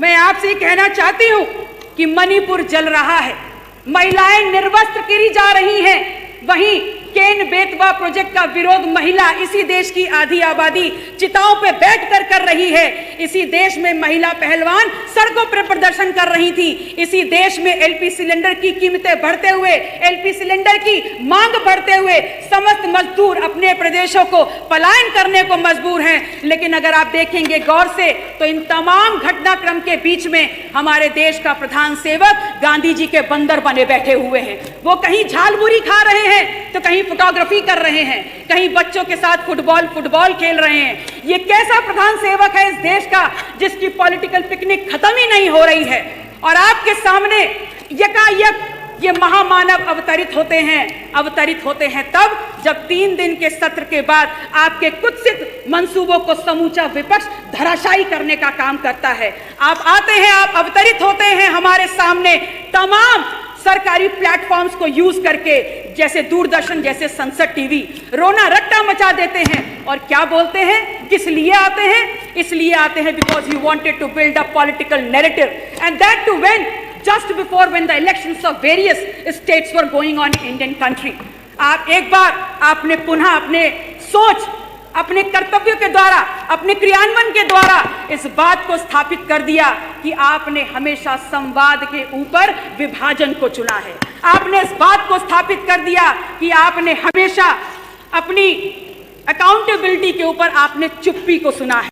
मैं आपसे कहना चाहती हूं कि मणिपुर जल रहा है, महिलाएं निर्वस्त्र गिरी जा रही हैं, वहीं केन बेतवा प्रोजेक्ट का विरोध महिला इसी देश की आधी आबादी चिताओं पे बैठकर कर रही है। इसी देश में महिला पहलवान सड़कों पर प्रदर्शन कर रही थी। इसी देश में एलपी सिलेंडर की कीमतें बढ़ते हुए, एलपी सिलेंडर की मांग बढ़ते हुए समस्त मजदूर अपने प्रदेशों को पलायन करने को मजबूर हैं। लेकिन अगर आप देखेंगे गौर से तो इन तमाम घटनाक्रम के बीच में हमारे देश का प्रधान सेवक गांधी जी के बंदर बने बैठे हुए हैं। वो कहीं झालमुरी खा रहे हैं तो कहीं फोटोग्राफी कर रहे हैं, कहीं बच्चों के साथ फुटबॉल खेल रहे हैं। ये कैसा प्रधान सेवक है इस देश का जिसकी पॉलिटिकल पिकनिक खत्म ही नहीं हो रही है। और आपके सामने यकायक ये महामानव अवतरित होते हैं तब जब 3 दिन के सत्र के बाद आपके कुत्सित मंसूबों को समूचा विपक्ष धराशायी करने का काम करता है। आप आते हैं, आप अवतरित होते हैं हमारे सामने तमाम सरकारी प्लेटफॉर्म्स को यूज करके, जैसे दूरदर्शन, जैसे संसद टीवी, रोना रट्टा मचा देते हैं। और क्या बोलते हैं, किस लिए आते हैं? इसलिए आते हैं because you wanted to build a political narrative and that too when just before when the elections of various states were going on in Indian country। आप एक बार आपने पुनः अपने सोच, अपने कर्तव्यों के द्वारा, अपने क्रियान्वयन के द्वारा इस बात को स्थापित कर दिया कि आपने हमेशा संवाद के ऊपर विभाजन को चुना है। आपने इस बात को स्थापित कर दिया कि आपने हमेशा अपनी अकाउंटेबिलिटी के ऊपर आपने चुप्पी को सुना है।